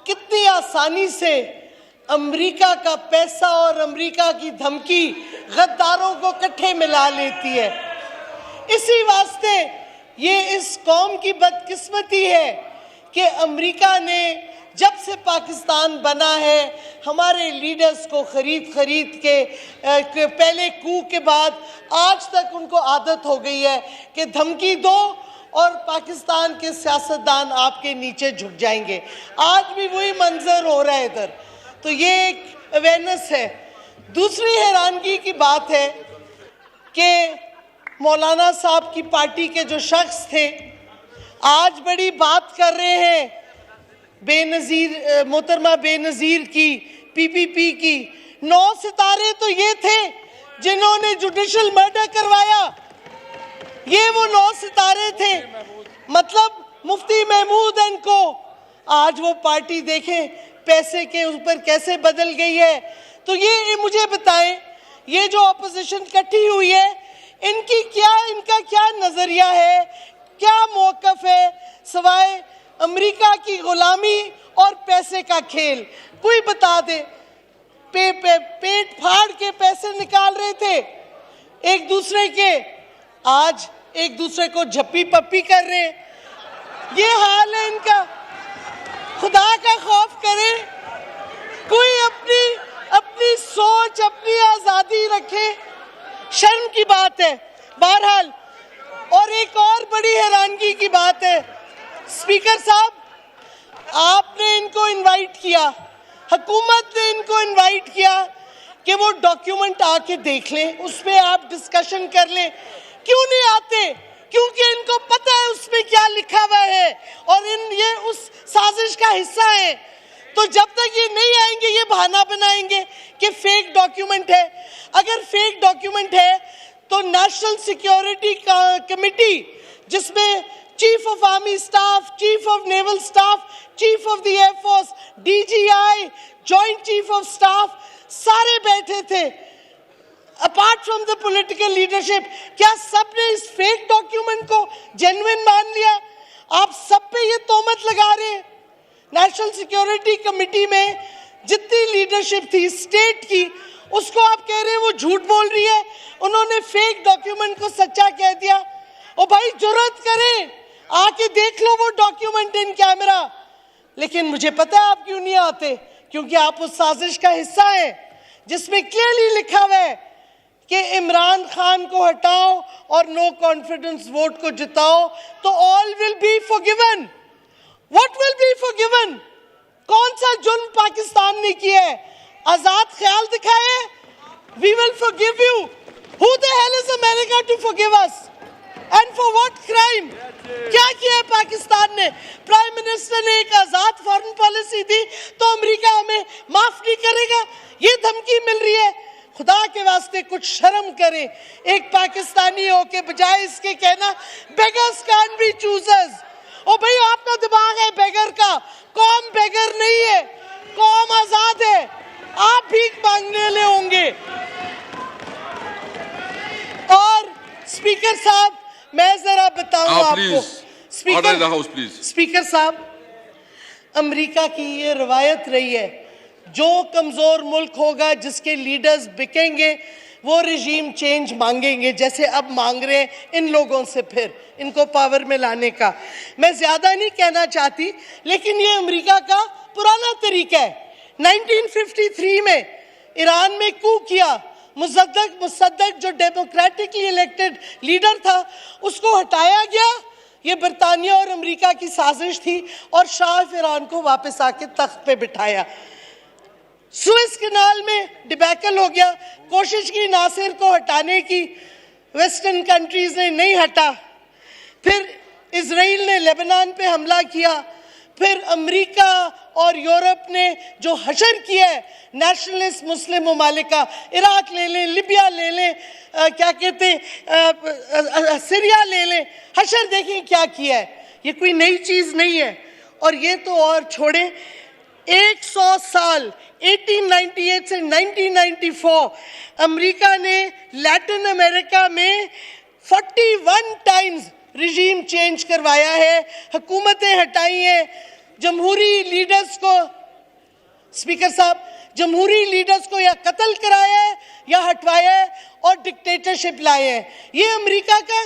कितनी आसानी से अमेरिका का पैसा और अमेरिका की धमकी गद्दारों को इकट्ठे मिला लेती है। इसी वास्ते ये इस कौम की बदकिस्मती है कि अमेरिका ने जब से पाकिस्तान बना है हमारे लीडर्स को खरीद के पहले कू के बाद आज तक उनको आदत हो गई है कि धमकी दो और पाकिस्तान के सियासतदान आपके नीचे झुक जाएंगे। आज भी वही मंजर हो रहा है इधर। तो ये एक अवेयरनेस है। दूसरी हैरानगी की बात है कि मौलाना साहब की पार्टी के जो शख्स थे आज बड़ी बात कर रहे हैं बेनज़ीर मोहतरमा बेनज़ीर की पीपीपी की। 9 सितारे तो ये थे जिन्होंने जुडिशल मर्डर करवाया, ये वो 9 सितारे थे। मतलब मुफ्ती महमूद इनको आज वो पार्टी देखें पैसे के ऊपर कैसे बदल गई है। तो ये मुझे बताएं, ये जो अपोजिशन इकट्ठी हुई है इनका क्या नजरिया है, क्या मौकफ है सिवाय अमेरिका की गुलामी और पैसे का खेल? कोई बता दे। पेट फाड़ के पैसे निकाल रहे थे एक दूसरे के, आज एक दूसरे को झप्पी पप्पी कर रहे हैं। ये हाल है इनका। खुदा का खौफ करें, कोई अपनी सोच अपनी आजादी रखे, शर्म की बात है। बहरहाल, और एक और बड़ी हैरानगी की बात है, स्पीकर साहब आपने इनको इनवाइट किया, हुकूमत ने इनको इनवाइट किया कि वो डॉक्यूमेंट आके देख लें, उस पर आप डिस्कशन कर लें। क्यों नहीं आते? क्योंकि इनको पता है उसमें क्या लिखा हुआ है और ये उस साजिश का हिस्सा है। तो जब तक ये नहीं आएंगे ये बहाना बनाएंगे कि फेक डॉक्यूमेंट है। अगर फेक डॉक्यूमेंट है तो नेशनल सिक्योरिटी कमेटी, जिसमें chief of army staff, chief of naval staff, chief of the air force, DJI, joint chief of staff सारे बैठे थे apart from the political leadership, क्या सबने इस फेक डॉक्यूमेंट को जेन्युइन मान लिया? आप सब पे ये तोहमत लगा रहे हैं। नेशनल सिक्योरिटी कमेटी में जितनी लीडरशिप थी स्टेट की, उसको आप कह रहे हैं वो झूठ बोल रही है, उन्होंने फेक डॉक्यूमेंट को सच्चा कह दिया। ओ भाई, जुर्रत करें, आके देख लो वो डॉक्यूमेंट इन कैमरा। लेकिन मुझे पता है आप क्यों नहीं आते, क्योंकि आप उस साजिश का हिस्सा है जिसमें क्लियरली लिखा हुआ है कि इमरान खान को हटाओ और नो कॉन्फिडेंस वोट को जिताओ तो all will be forgiven. What will be forgiven? कौन सा जुल्म पाकिस्तान ने किया है? आजाद ख्याल दिखाए, we will forgive you. Who the hell is America to forgive us? And for what crime? क्या किया है पाकिस्तान ने? प्राइम मिनिस्टर ने एक आजाद फॉरेन पॉलिसी दी तो अमेरिका हमें माफ नहीं करेगा, ये धमकी मिल रही है। खुदा के वास्ते कुछ शर्म करें। एक पाकिस्तानी हो के बजाय इसके कहना बेगर्स कैन बी चूजर्स। ओ भाई, आपका दिमाग है बेगर का, कौम बेगर नहीं है, कौम आजाद है। आप भीख मांगने वाले होंगे। और स्पीकर साहब, मैं जरा बताऊं आपको, स्पीकर साहब, अमेरिका की ये रवायत रही है, जो कमजोर मुल्क होगा जिसके लीडर्स बिकेंगे वो रिजीम चेंज मांगेंगे, जैसे अब मांग रहे हैं इन लोगों से फिर इनको पावर में लाने का। मैं ज्यादा नहीं कहना चाहती, लेकिन ये अमेरिका का पुराना तरीका है। 1953 में ईरान में कू किया, मुसद्दक जो डेमोक्रेटिकली इलेक्टेड लीडर था उसको हटाया गया। ये बरतानिया और अमेरिका की साजिश थी और शाह ईरान को वापस आके तख्त पे बिठाया। सुएज कैनाल में डिबैकल हो गया, कोशिश की नासिर को हटाने की, वेस्टर्न कंट्रीज ने नहीं हटा। फिर इजराइल ने लेबनान पे हमला किया, फिर अमेरिका और यूरोप ने जो हशर किया है नेशनलिस्ट मुस्लिम ममालिक का, इराक ले लें, लिबिया ले लें, क्या कहते हैं सीरिया ले लें, हशर देखें क्या किया है। ये कोई नई चीज नहीं है। और ये तो और छोड़े, 100 साल 1898 से 1994 अमेरिका ने लैटिन अमेरिका में 41 टाइम्स रिजीम चेंज करवाया है, हुकूमतें हटाई हैं, जमहूरी लीडर्स को, स्पीकर साहब, जमहूरी लीडर्स को या कत्ल कराया है या हटवाया है और डिक्टेटरशिप लाया है। ये अमेरिका का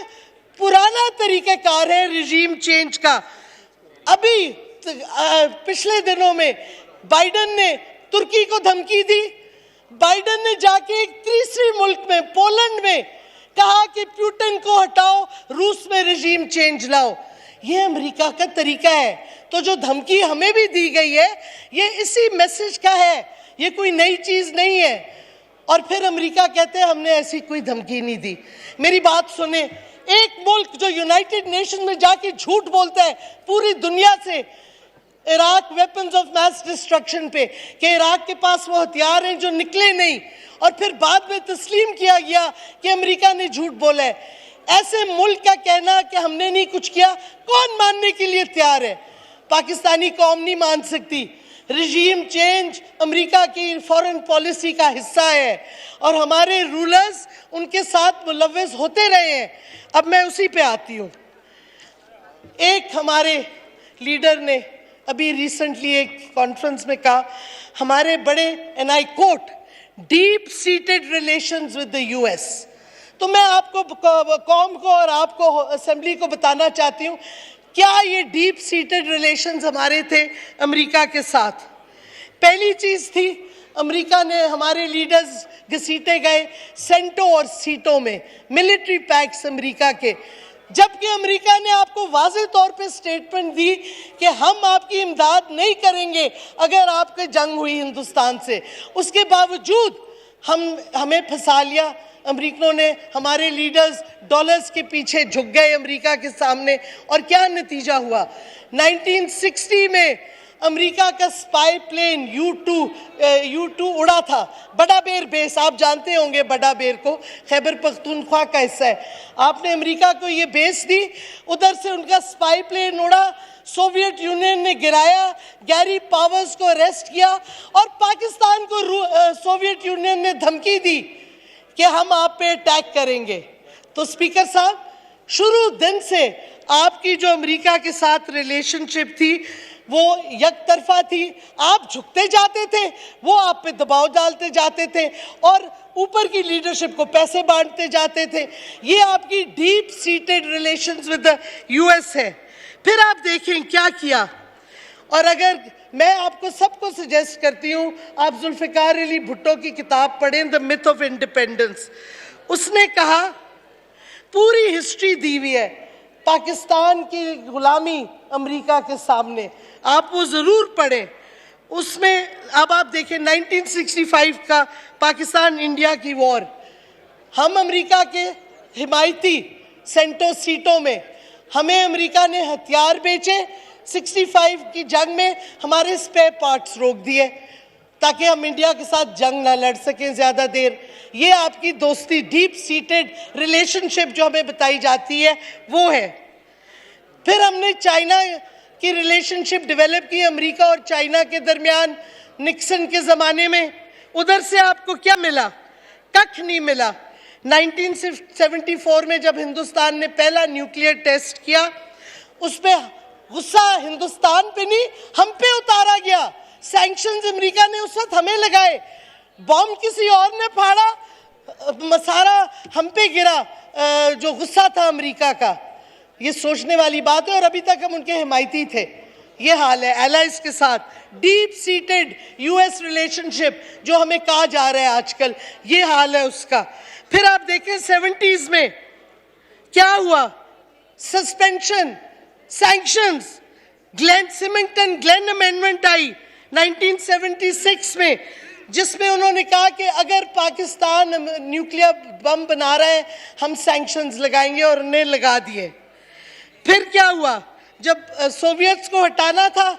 पुराना तरीकाकार है रिजीम चेंज का। अभी पिछले दिनों में बाइडेन ने तुर्की को धमकी दी। बाइडेन ने जाके एक तीसरी मुल्क में, पोलैंड में कहा कि पुतिन को हटाओ, रूस में रिजीम चेंज लाओ। ये अमेरिका का तरीका है। तो जो धमकी हमें भी दी गई है ये इसी मैसेज का है, ये कोई नई चीज नहीं है। और फिर अमेरिका कहते हैं हमने ऐसी कोई धमकी नहीं दी। मेरी बात सुने, एक मुल्क जो यूनाइटेड नेशन में जाके झूठ बोलता है पूरी दुनिया से Iraq weapons of mass destruction पे कि इराक के पास वो हथियार हैं जो निकले नहीं, और फिर बाद में तस्लीम किया गया कि अमेरिका ने झूठ बोला है। ऐसे मुल्क का कहना कि हमने नहीं कुछ किया, कौन मानने के लिए तैयार है? पाकिस्तानी कौम नहीं मान सकती। रिजीम चेंज अमेरिका की फॉरेन पॉलिसी का हिस्सा है और हमारे रूलर्स उनके साथ मुलव्वस होते रहे हैं। अब मैं उसी पे आती हूँ। एक हमारे लीडर ने अभी रिसेंटली एक कॉन्फ्रेंस में कहा हमारे बड़े, and I quote, deep seated relations with the US. तो मैं आपको, कौम को और आपको, असेंबली को बताना चाहती हूँ क्या ये डीप सीटेड रिलेशंस हमारे थे अमेरिका के साथ। पहली चीज थी, अमेरिका ने, हमारे लीडर्स घसीटे गए सेंटो और सीटों में, मिलिट्री पैक्स अमेरिका के, जबकि अमेरिका ने आपको वाज़ेह तौर पे स्टेटमेंट दी कि हम आपकी इमदाद नहीं करेंगे अगर आपके जंग हुई हिंदुस्तान से। उसके बावजूद हमें फंसा लिया अमेरिकनों ने। हमारे लीडर्स डॉलर्स के पीछे झुक गए अमेरिका के सामने, और क्या नतीजा हुआ? 1960 में अमेरिका का स्पाई प्लेन U2 उड़ा था। बड़ा बेर बेस, आप जानते होंगे बड़ा बेर को, खैबर पख्तूनख्वा का हिस्सा है। आपने अमेरिका को ये बेस दी, उधर से उनका स्पाई प्लेन उड़ा, सोवियत यूनियन ने गिराया, गैरी पावर्स को अरेस्ट किया, और पाकिस्तान को सोवियत यूनियन ने धमकी दी कि हम आप पे अटैक करेंगे। तो स्पीकर साहब, शुरू दिन से आपकी जो अमेरिका के साथ रिलेशनशिप थी वो यकतरफा थी। आप झुकते जाते थे, वो आप पे दबाव डालते जाते थे और ऊपर की लीडरशिप को पैसे बांटते जाते थे। ये आपकी deep seated relations with the US है। फिर आप देखें क्या किया। और अगर मैं आपको सबको सजेस्ट करती हूँ, आप जुल्फ़िकार अली भुट्टो की किताब पढ़ें, द मिथ ऑफ इंडिपेंडेंस। उसने कहा, पूरी हिस्ट्री दी हुई है पाकिस्तान की गुलामी अमेरिका के सामने, आप वो ज़रूर पढ़ें। उसमें अब आप देखें 1965 का पाकिस्तान इंडिया की वॉर, हम अमेरिका के हिमायती सेंटो सीटों में, हमें अमेरिका ने हथियार बेचे। 65 की जंग में हमारे स्पेयर पार्ट्स रोक दिए ताकि हम इंडिया के साथ जंग ना लड़ सकें ज़्यादा देर। ये आपकी दोस्ती, डीप सीटेड रिलेशनशिप जो हमें बताई जाती है वो है। फिर हमने चाइना की रिलेशनशिप डेवलप की अमेरिका और चाइना के दरमियान निक्सन के ज़माने में। उधर से आपको क्या मिला? कख नहीं मिला। 1974 में जब हिंदुस्तान ने पहला न्यूक्लियर टेस्ट किया, उस पर गुस्सा हिंदुस्तान पे नहीं हम पे उतारा गया। सैंक्शंस अमेरिका ने उस वक्त हमें लगाए, बॉम्ब किसी और ने फाड़ा, मसारा हम पे गिरा, जो गुस्सा था अमेरिका का। ये सोचने वाली बात है, और अभी तक हम उनके हिमायती थे। ये हाल है एलाइज के साथ, डीप सीटेड यूएस रिलेशनशिप जो हमें कहा जा रहा है आजकल, ये हाल है उसका। फिर आप देखें 70s में क्या हुआ, suspension, sanctions, Glenn Symington Glenn amendment आई 1976 में, जिसमें उन्होंने कहा कि अगर पाकिस्तान न्यूक्लियर बम बना रहा है हम सैंक्शंस लगाएंगे, और उन्हें लगा दिए। फिर क्या हुआ, जब सोवियट्स को हटाना था,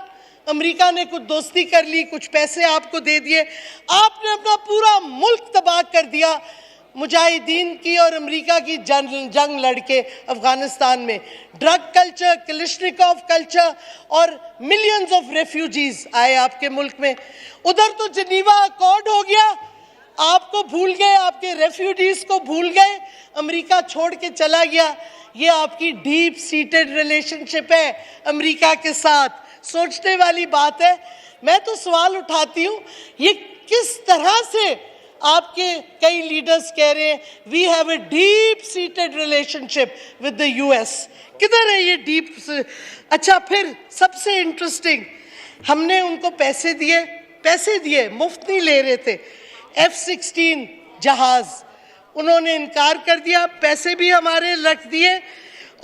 अमेरिका ने कुछ दोस्ती कर ली, कुछ पैसे आपको दे दिए, आपने अपना पूरा मुल्क तबाह कर दिया मुजाहिदीन की और अमेरिका की जंग लड़के अफगानिस्तान में। ड्रग कल्चर, कलिश्निकोव कल्चर, और मिलियंस ऑफ रेफ्यूजीज आए आपके मुल्क में। उधर तो जिनीवा अकॉर्ड हो गया, आपको भूल गए, आपके रेफ्यूजीज को भूल गए, अमेरिका छोड़ के चला गया। ये आपकी डीप सीटेड रिलेशनशिप है अमेरिका के साथ। सोचने वाली बात है। मैं तो सवाल उठाती हूँ, ये किस तरह से आपके कई लीडर्स कह रहे हैं we have a deep seated relationship with the US. किधर है ये डीप? अच्छा, फिर सबसे इंटरेस्टिंग, हमने उनको पैसे दिए, मुफ्त नहीं ले रहे थे। F-16 जहाज उन्होंने इनकार कर दिया, पैसे भी हमारे रख दिए,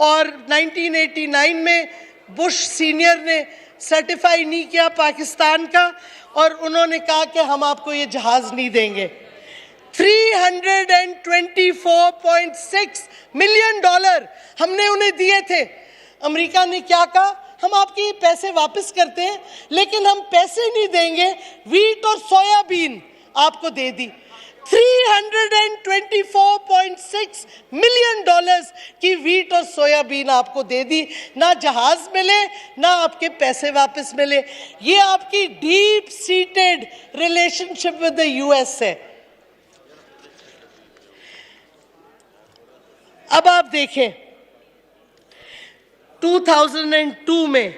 और 1989 में बुश सीनियर ने सर्टिफाई नहीं किया पाकिस्तान का, और उन्होंने कहा कि हम आपको ये जहाज नहीं देंगे। $324.6 मिलियन हमने उन्हें दिए थे। अमेरिका ने क्या कहा, हम आपके पैसे वापस करते हैं, लेकिन हम पैसे नहीं देंगे, वीट और सोयाबीन आपको दे दी। $324.6 मिलियन की वीट और सोयाबीन आपको दे दी, ना जहाज मिले ना आपके पैसे वापस मिले। ये आपकी deep seated relationship with the US है। अब आप देखें, 2002 में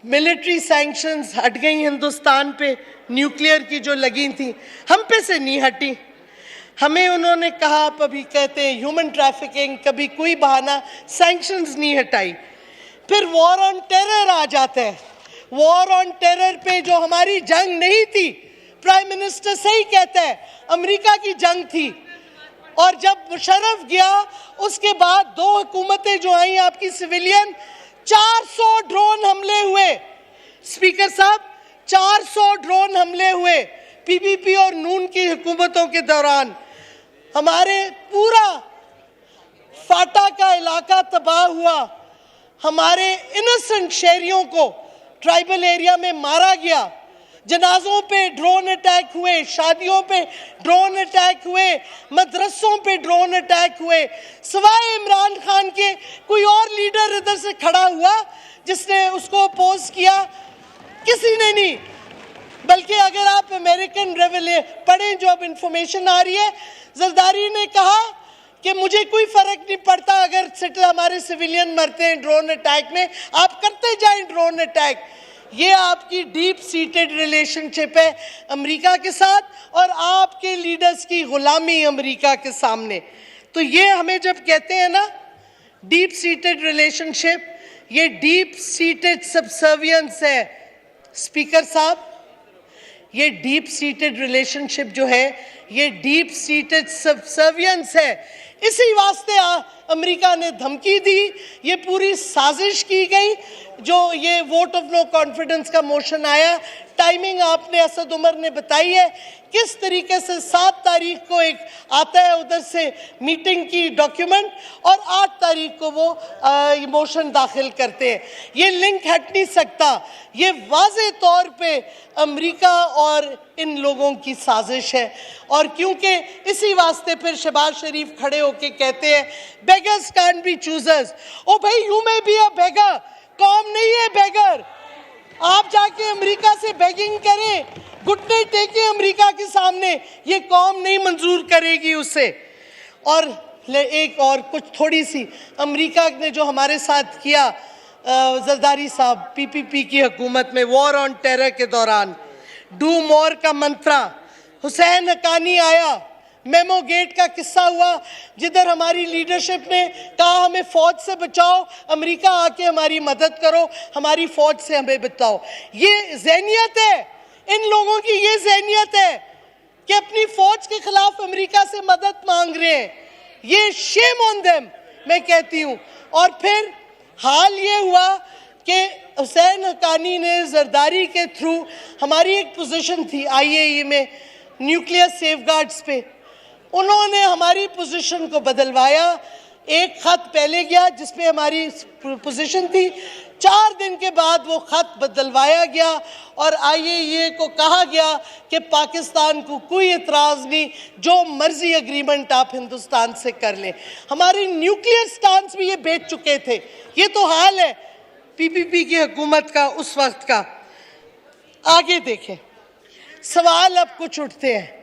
मिलिट्री सैंक्शंस हट गई हिंदुस्तान पे, न्यूक्लियर की जो लगी थी, हम पे से नहीं हटी। हमें उन्होंने कहा, आप अभी कहते हैं ह्यूमन ट्रैफिकिंग, कभी कोई बहाना, सैंक्शंस नहीं हटाई। फिर वॉर ऑन टेरर आ जाता है। वॉर ऑन टेरर पे जो हमारी जंग नहीं थी, प्राइम मिनिस्टर सही कहता है, अमेरिका की जंग थी। और जब मुशर्रफ गया, उसके बाद 2 हुकूमतें जो आई आपकी सिविलियन, 400 ड्रोन हमले हुए। स्पीकर साहब, 400 ड्रोन हमले हुए पीपीपी और नून की हुकूमतों के दौरान। हमारे पूरा फाटा का इलाका तबाह हुआ, हमारे इनोसेंट शहरियों को ट्राइबल एरिया में मारा गया, जनाजों पे ड्रोन अटैक हुए, शादियों पे ड्रोन अटैक हुए, मदरसों पे ड्रोन अटैक हुए। सिवाय इमरान खान के कोई और लीडर इधर से खड़ा हुआ जिसने उसको अपोज किया? किसी ने नहीं। बल्कि अगर आप अमेरिकन रेवले पढ़ें, जो अब इंफॉर्मेशन आ रही है, जरदारी ने कहा कि मुझे कोई फर्क नहीं पड़ता अगर हमारे सिविलियन मरते हैं ड्रोन अटैक में, आप करते जाएं ड्रोन अटैक। ये आपकी डीप सीटेड रिलेशनशिप है अमेरिका के साथ, और आपके लीडर्स की गुलामी अमेरिका के सामने। तो ये हमें जब कहते हैं ना डीप सीटेड रिलेशनशिप, ये डीप सीटेड सबसर्वियंस है। स्पीकर साहब, ये डीप सीटेड रिलेशनशिप जो है, ये डीप सीटेड सबसर्वियंस है। इसी वास्ते अमेरिका ने धमकी दी, ये पूरी साजिश की गई। जो ये वोट ऑफ नो कॉन्फिडेंस का मोशन आया, टाइमिंग आपने असद उमर ने बताई है किस तरीके से। 7 तारीख को एक आता है उधर से मीटिंग की डॉक्यूमेंट, और 8 तारीख को वो मोशन दाखिल करते हैं। ये लिंक हट नहीं सकता। ये वाज़े तौर पे अमेरिका और इन लोगों की साजिश है। और क्योंकि इसी वास्ते फिर शहबाज शरीफ खड़े होके कहते हैं बेगर्स कांट बी चूजर्स। ओ भाई, यू मे बी अ बेगर, कौम नहीं है बेगर। आप जाके अमेरिका से बेगिंग करें, घुटने टेके अमेरिका के सामने, ये कौम नहीं मंजूर करेगी उसे। और एक और कुछ थोड़ी सी, अमेरिका ने जो हमारे साथ किया जरदारी साहब पीपीपी की हुकूमत में वॉर ऑन टेरर के दौरान, डू मोर का मंत्रा, हुसैन हकानी आया, मेमो गेट का किस्सा हुआ, जिधर हमारी लीडरशिप ने कहा हमें फौज से बचाओ, अमेरिका आके हमारी मदद करो, हमारी फौज से हमें बचाओ। ये ज़हनियत है इन लोगों की, ये ज़हनियत है कि अपनी फौज के खिलाफ अमेरिका से मदद मांग रहे हैं। ये शेम ऑन देम, मैं कहती हूँ। और फिर हाल ये हुआ कि हुसैन हकानी ने जरदारी के थ्रू, हमारी एक पोजीशन थी IAEA में न्यूक्लियर सेफगार्ड्स पे, उन्होंने हमारी पोजीशन को बदलवाया। एक खत पहले गया जिसमें हमारी पोजीशन थी, 4 दिन के बाद वो खत बदलवाया गया और IAEA को कहा गया कि पाकिस्तान को कोई एतराज़ नहीं, जो मर्जी एग्रीमेंट आप हिंदुस्तान से कर लें। हमारी न्यूक्लियर स्टांस भी ये बेच चुके थे। ये तो हाल है PPP की हुकूमत का उस वक्त का। आगे देखें, सवाल अब कुछ उठते हैं।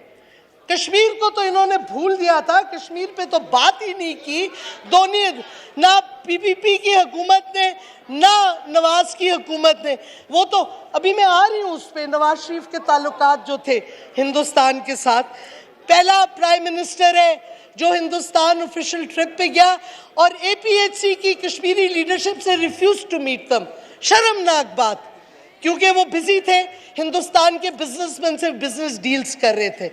कश्मीर को तो इन्होंने भूल दिया था, कश्मीर पे तो बात ही नहीं की। दोनों, ना पीपीपी की हुकूमत ने ना नवाज की हुकूमत ने। वो तो अभी मैं आ रही हूँ उस पे, नवाज शरीफ के ताल्लुकात जो थे हिंदुस्तान के साथ। पहला प्राइम मिनिस्टर है जो हिंदुस्तान ऑफिशियल ट्रिप पे गया और एपीएचसी की कश्मीरी लीडरशिप से रिफ्यूज टू मीट दम। शर्मनाक बात, क्योंकि वो बिजी थे, हिंदुस्तान के बिजनेसमैन से बिजनेस डील्स कर रहे थे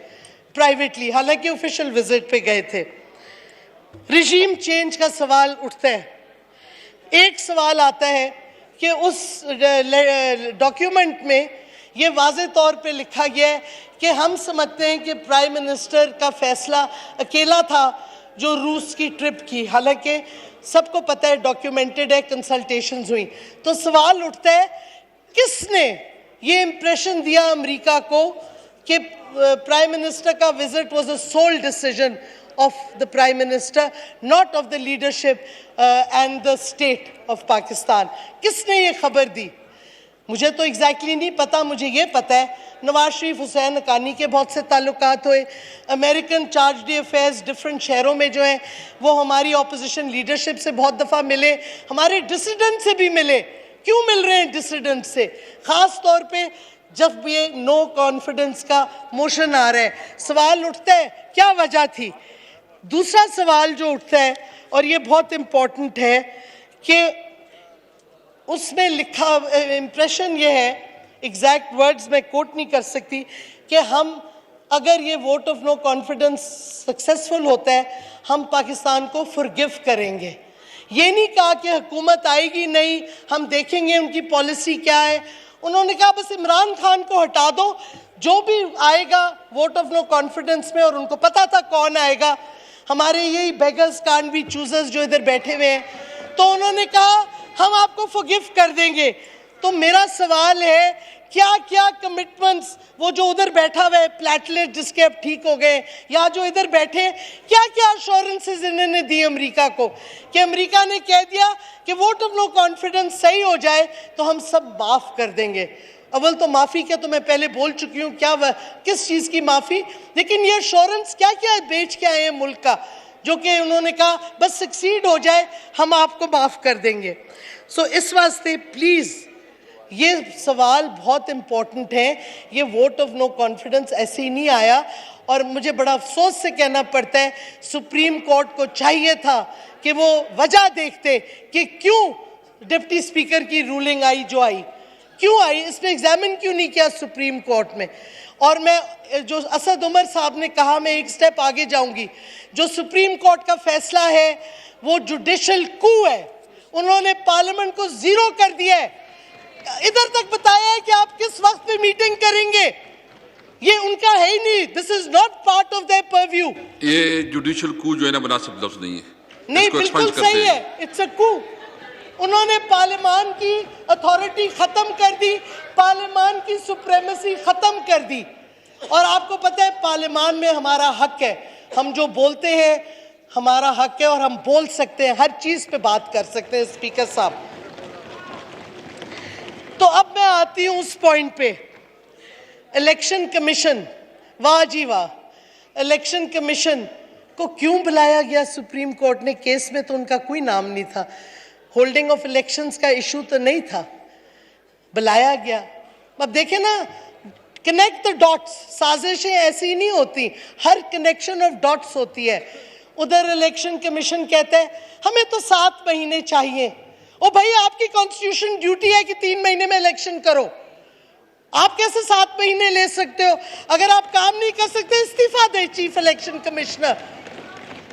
प्राइवेटली, हालांकि ऑफिशियल विजिट पे गए थे। रिजीम चेंज का सवाल उठता है। एक सवाल आता है कि उस डॉक्यूमेंट में ये वाज़े तौर पे लिखा गया है कि हम समझते हैं कि प्राइम मिनिस्टर का फैसला अकेला था जो रूस की ट्रिप की, हालांकि सबको पता है, डॉक्यूमेंटेड है, कंसल्टेशंस हुई। तो सवाल उठता है, किसने ये इंप्रेशन दिया अमेरिका को कि प्राइम मिनिस्टर का visit was a sole decision of the Prime Minister, not of the leadership and the state of Pakistan? किसने ये खबर दी? मुझे तो एग्जैक्टली नहीं पता। मुझे ये पता है नवाज शरीफ हुसैन हक्कानी के बहुत से ताल्लुकात हुए, American charge D affairs different शहरों में जो हैं वो हमारी ऑपोजिशन लीडरशिप से बहुत दफ़ा मिले, हमारे डिसिडेंट से भी मिले। क्यों मिल रहे हैं डिसिडेंट से? ख़ास तौर पे जब ये नो कॉन्फिडेंस का मोशन आ रहा है, सवाल उठता है क्या वजह थी। दूसरा सवाल जो उठता है, और ये बहुत इम्पोर्टेंट है, कि उसमें लिखा इम्प्रेशन ये है, एग्जैक्ट वर्ड्स मैं कोट नहीं कर सकती, कि हम अगर ये vote of no confidence successful होता है हम पाकिस्तान को फॉरगिव करेंगे। ये नहीं कहा कि हुकूमत आएगी नहीं, हम देखेंगे उनकी पॉलिसी क्या है। उन्होंने कहा बस इमरान खान को हटा दो, जो भी आएगा वोट ऑफ नो कॉन्फिडेंस में, और उनको पता था कौन आएगा, हमारे यही बेगर्स कांट बी चूजर्स जो इधर बैठे हुए हैं, तो उन्होंने कहा हम आपको फॉरगिव कर देंगे। तो मेरा सवाल है, क्या क्या कमिटमेंट्स वो जो उधर बैठा हुआ है प्लेटलेट जिसके अब ठीक हो गए, या जो इधर बैठे, क्या क्या अश्योरेंसेस इन्होंने दी अमेरिका को, कि अमेरिका ने कह दिया कि वोट ऑफ नो कॉन्फिडेंस सही हो जाए तो हम सब माफ़ कर देंगे। अव्वल तो माफ़ी क्या तो मैं पहले बोल चुकी हूँ, क्या किस चीज़ की माफ़ी, लेकिन ये अश्योरेंस क्या क्या है बेच के आए हैं मुल्क का, जो कि उन्होंने कहा बस सक्सीड हो जाए हम आपको माफ़ कर देंगे। सो इस वास्ते प्लीज़ ये सवाल बहुत इम्पोर्टेंट है। ये वोट ऑफ नो कॉन्फिडेंस ऐसे ही नहीं आया, और मुझे बड़ा अफसोस से कहना पड़ता है सुप्रीम कोर्ट को चाहिए था कि वो वजह देखते कि क्यों डिप्टी स्पीकर की रूलिंग आई जो आई, क्यों आई, इसमें एग्जामिन क्यों नहीं किया सुप्रीम कोर्ट में। और मैं जो असद उमर साहब ने कहा, मैं एक स्टेप आगे जाऊंगी, जो सुप्रीम कोर्ट का फैसला है वो जुडिशल कू है, उन्होंने पार्लियामेंट को जीरो कर दिया है, इधर तक बताया है कि आप किस वक्त पे मीटिंग करेंगे, ये उनका है ही नहीं, this is not part of their purview. ये जुडिशल कू जो है ना मुनासिब लफ्ज नहीं है, नहीं बिल्कुल सही है, इट्स अ कू। उन्होंने पार्लियामान की अथॉरिटी खत्म कर दी, पार्लियामान की सुप्रीमेसी खत्म कर दी। और आपको पता है पार्लियामान में हमारा हक है, हम जो बोलते हैं हमारा हक है, और हम बोल सकते हैं, हर चीज पे बात कर सकते हैं स्पीकर साहब। तो अब मैं आती हूं उस पॉइंट पे, इलेक्शन कमीशन, वाह जी वाह, इलेक्शन कमीशन को क्यों बुलाया गया सुप्रीम कोर्ट ने? केस में तो उनका कोई नाम नहीं था, होल्डिंग ऑफ इलेक्शंस का इशू तो नहीं था, बुलाया गया। अब देखें ना, कनेक्ट द डॉट्स, साजिशें ऐसी नहीं होती, हर कनेक्शन ऑफ डॉट्स होती है। उधर इलेक्शन कमीशन कहता है हमें तो 7 महीने चाहिए। ओ भाई, आपकी कॉन्स्टिट्यूशन ड्यूटी है कि 3 महीने में इलेक्शन करो, आप कैसे 7 महीने ले सकते हो? अगर आप काम नहीं कर सकते इस्तीफा दे chief election commissioner.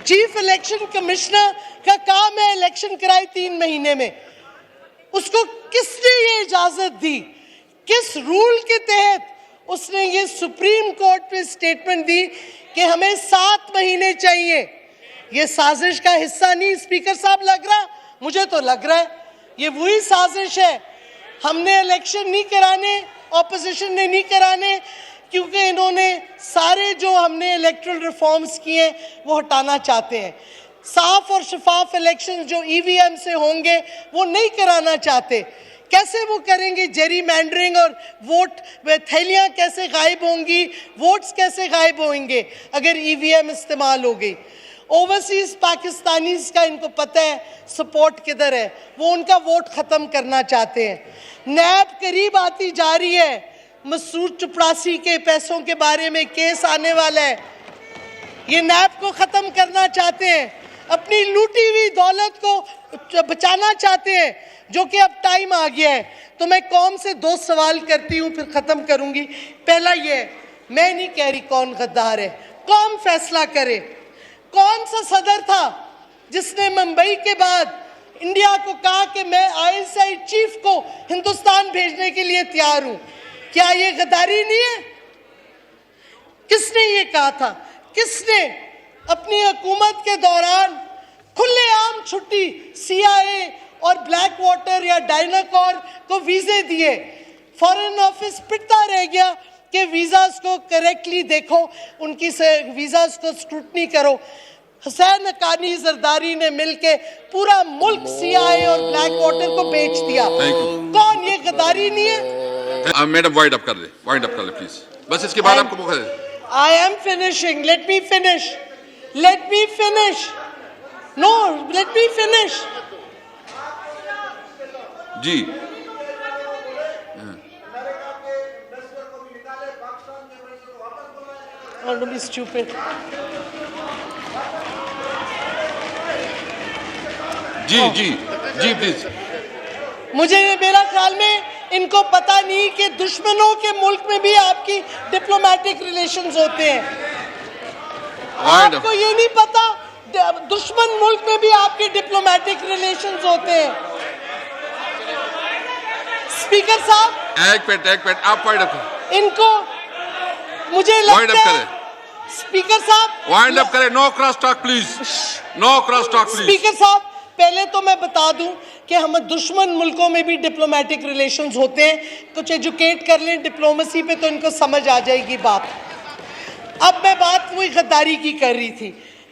Chief election commissioner का काम है इलेक्शन कराए 3 महीने में। उसको किसने ये इजाजत दी? किस रूल के तहत उसने ये सुप्रीम कोर्ट पे स्टेटमेंट दी कि हमें 7 महीने चाहिए? ये साजिश का हिस्सा नहीं स्पीकर साहब लग रहा? मुझे तो लग रहा है ये वही साजिश है। हमने इलेक्शन नहीं कराने, ऑपोजिशन ने नहीं कराने, क्योंकि इन्होंने सारे जो हमने इलेक्टरल रिफॉर्म्स किए वो हटाना चाहते हैं। साफ और शफाफ इलेक्शन जो ईवीएम से होंगे वो नहीं कराना चाहते। कैसे वो करेंगे जेरी मैंडरिंग, और वोट थैलियां कैसे गायब होंगी, वोट्स कैसे गायब होंगे अगर ईवीएम इस्तेमाल हो गई। ओवरसीज पाकिस्तानीज का इनको पता है सपोर्ट किधर है, वो उनका वोट खत्म करना चाहते हैं। नैब करीब आती जा रही है, मसूद चपरासी के पैसों के बारे में केस आने वाला है, ये नैब को खत्म करना चाहते हैं, अपनी लूटी हुई दौलत को बचाना चाहते हैं, जो कि अब टाइम आ गया है। तो मैं कौम से 2 सवाल करती हूं, फिर खत्म करूंगी। पहला ये, मैं नहीं कह रही कौन गद्दार है, कौम फैसला करे। कौन सा सदर था जिसने मुंबई के बाद इंडिया को कहा कि मैं आईएसआई चीफ को हिंदुस्तान भेजने के लिए तैयार हूं? क्या ये गद्दारी नहीं है? किसने ये कहा था? किसने अपनी हुकूमत के दौरान खुलेआम छुट्टी सीआईए और ब्लैक वाटर या डायनाकोर को वीजे दिए? फॉरेन ऑफिस पिटता रह गया कि वीजास को करेक्टली देखो, उनकी वीजास को स्क्रूटनी करो। हुसैन हक्कानी जरदारी ने मिलके पूरा मुल्क सीआईए और ब्लैक वाटर को बेच दिया। कौन? ये गद्दारी नहीं है? मैडम वाइंड अप कर ले प्लीज, बस इसके बाद आपको मौका दे। I am finishing. Let me finish. Let me finish. No, let me finish. जी Don't be stupid. जी प्लीज। मुझे मेरा ख्याल में इनको पता नहीं कि दुश्मनों के मुल्क में भी आपकी डिप्लोमेटिक रिलेशंस होते हैं। आपको ये नहीं पता दुश्मन मुल्क में भी आपके डिप्लोमेटिक रिलेशंस होते हैं। स्पीकर साहब, एक मिनट आप वाइंड अप इनको मुझे लगता है स्पीकर साहब वाइंड अप करें। No cross talk please, no cross talk please. Speaker साहब, पहले तो मैं बता दूं कि हम दुश्मन मुल्कों में भी डिप्लोमेटिक रिलेशंस होते हैं। कुछ एजुकेट कर लें डिप्लोमेसी पे तो इनको समझ आ जाएगी बात। अब मैं बात वही गद्दारी की कर रही थी।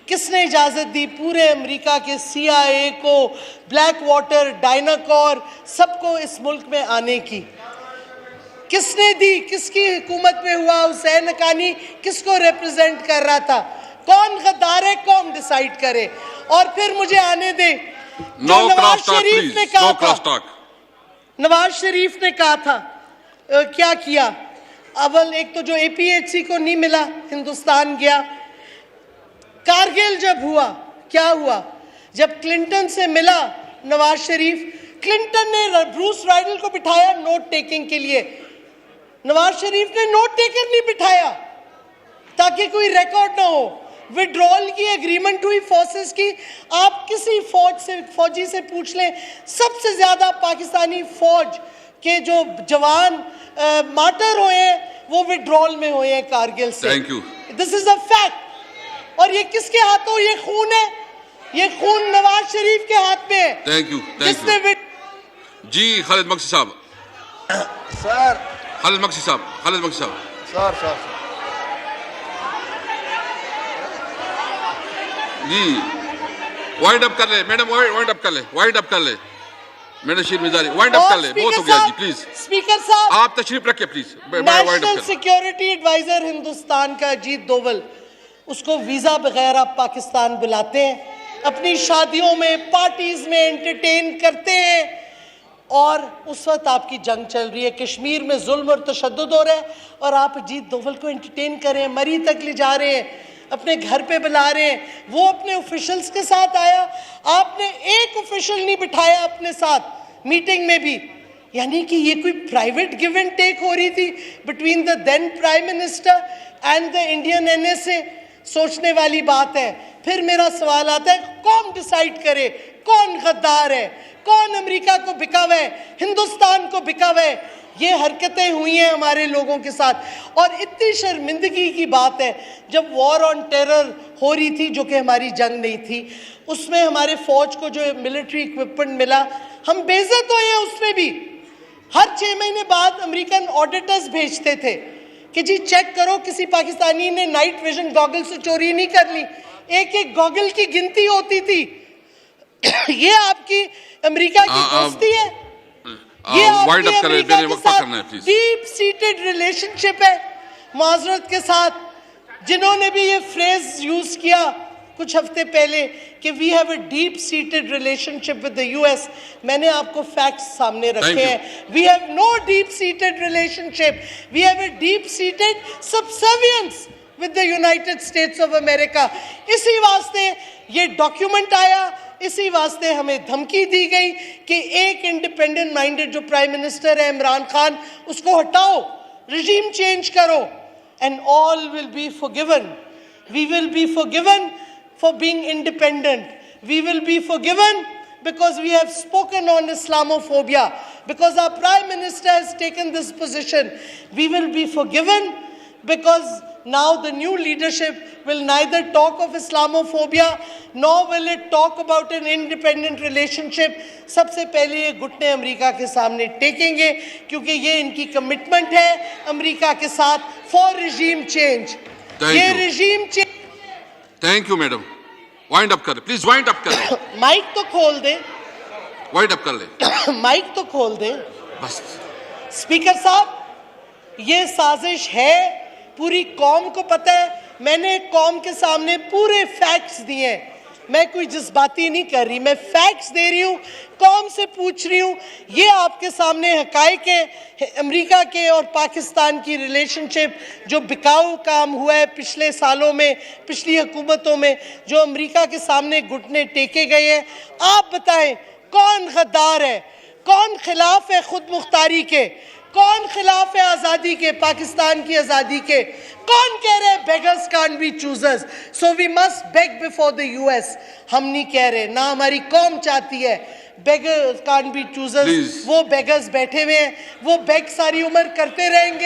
किसने इजाज़त दी पूरे अमेरिका के सीआईए को, ब्लैक वाटर, डायनाकोर, सबको इस मुल्क में आने की? किसने दी? किसकी हुकूमत में हुआ? हुसैन हक्कानी किसको रिप्रेजेंट कर रहा था? कौन गद्दार है? कौन डिसाइड करे? और फिर मुझे आने दे, नवाज शरीफ ने कहा था, नवाज शरीफ ने कहा था क्या किया? अव्वल एक तो जो एपीएचसी को नहीं मिला, हिंदुस्तान गया। कारगिल जब हुआ, क्या हुआ? जब क्लिंटन से मिला नवाज शरीफ, क्लिंटन ने ब्रूस राइडल को बिठाया नोट टेकिंग के लिए, नवाज शरीफ ने नोट टेकर नहीं बिठाया ताकि कोई रिकॉर्ड ना हो। विड्रॉल की एग्रीमेंट हुई फोर्सेस की, आप किसी फौजी से पूछ लें, सबसे ज्यादा पाकिस्तानी फौज के जो जवान मार्टर हुए हैं वो विड्रॉल में हुए हैं कारगिल से। Thank you. This is a fact. और ये किसके हाथों? ये खून है, ये खून नवाज शरीफ के हाथ में है। थैंक यू जी। खालिद मक्सी साहब, सर। खालिद मक्सी साहब सर जी, वाइंड अप कर ले मैडम, वाइंड अप कर ले मैडम शीर मिजारी, वाइंड अप कर ले, बहुत हो गया जी प्लीज। स्पीकर साहब, आप तशरीफ रखिए please. National security adviser Hindustan का अजीत डोवल, उसको वीजा बगैर आप पाकिस्तान बुलाते हैं, अपनी शादियों में, पार्टीज में एंटरटेन करते हैं, और उस वक्त आपकी जंग चल रही है, कश्मीर में जुल्म और तशद्दुद हो रहा है, और आप अजीत डोवल को एंटरटेन करें, मरी तक ले जा रहे हैं, अपने घर पे बुला रहे हैं। वो अपने ऑफिशियल्स के साथ आया, आपने एक ऑफिशियल नहीं बिठाया अपने साथ मीटिंग में भी। यानी कि ये कोई प्राइवेट गिव एंड टेक हो रही थी between the then prime minister and the Indian NSA. सोचने वाली बात है। फिर मेरा सवाल आता है, कौन डिसाइड करे कौन गद्दार है, कौन अमेरिका को बिका हुआ है, हिंदुस्तान को बिका हुआ है? ये हरकतें हुई हैं हमारे लोगों के साथ। और इतनी शर्मिंदगी की बात है, जब वॉर ऑन टेरर हो रही थी, जो कि हमारी जंग नहीं थी, उसमें हमारे फौज को जो मिलिट्री इक्विपमेंट मिला, हम बेइज्जत हुए हैं उसमें भी। हर 6 महीने बाद अमेरिकन ऑडिटर्स भेजते थे कि जी चेक करो किसी पाकिस्तानी ने नाइट विजन गॉगल से चोरी नहीं कर ली। एक एक गॉगल की गिनती होती थी। ये आपकी अमेरिका की दोस्ती है? ये वाइंड आपकी अप करें, अमेरिका मेरे के वक्त पर साथ करना है प्लीज। डीप सीटेड रिलेशनशिप है माजरत के साथ। जिन्होंने भी ये फ्रेज यूज किया कुछ हफ्ते पहले कि we have a deep seated relationship with the US, मैंने आपको फैक्ट्स सामने रखे हैं। We have no deep seated relationship, we have a deep seated subservience with the United States of America. इसी वास्ते ये डॉक्यूमेंट आया, इसी वास्ते हमें धमकी दी गई कि एक इंडिपेंडेंट माइंडेड जो प्राइम मिनिस्टर है इमरान खान, उसको हटाओ, रिजीम चेंज करो, and all will be forgiven. We will be forgiven for being independent. We will be forgiven because we have spoken on Islamophobia, because our Prime Minister has taken this position. We will be forgiven because now the new leadership will neither talk of Islamophobia nor will it talk about an independent relationship. सबसे पहले ये घुटने America के सामने टेकेंगे क्योंकि ये इनकी commitment है अमेरिका के साथ for regime change. Thank ये you. regime change। Thank you madam, wind up करें प्लीज, वाइंड अप करें, माइक तो खोल दे, वाइंड अप कर ले माइक तो खोल दे। बस। स्पीकर साहब, ये साजिश है, पूरी कौम को पता है। मैंने कौम के सामने पूरे फैक्ट्स दिए हैं, मैं कोई जज्बाती नहीं कर रही, मैं फैक्ट्स दे रही हूँ, कौम से पूछ रही हूँ। ये आपके सामने हकायक है अमेरिका के और पाकिस्तान की रिलेशनशिप, जो बिकाऊ काम हुआ है पिछले सालों में, पिछली हुकूमतों में, जो अमेरिका के सामने घुटने टेके गए हैं। आप बताएं कौन गद्दार है, कौन खिलाफ है खुद मुख्तारी के, कौन खिलाफ है आज़ादी के, पाकिस्तान की आज़ादी के? कौन कह रहे हैं beggars can't be choosers, so we must beg before the US? हम नहीं कह रहे, ना हमारी कौम चाहती है बेगर्स कांट बी चूजर्स। वो बेगर्स बैठे हुए हैं, वो बेग सारी उम्र करते रहेंगे।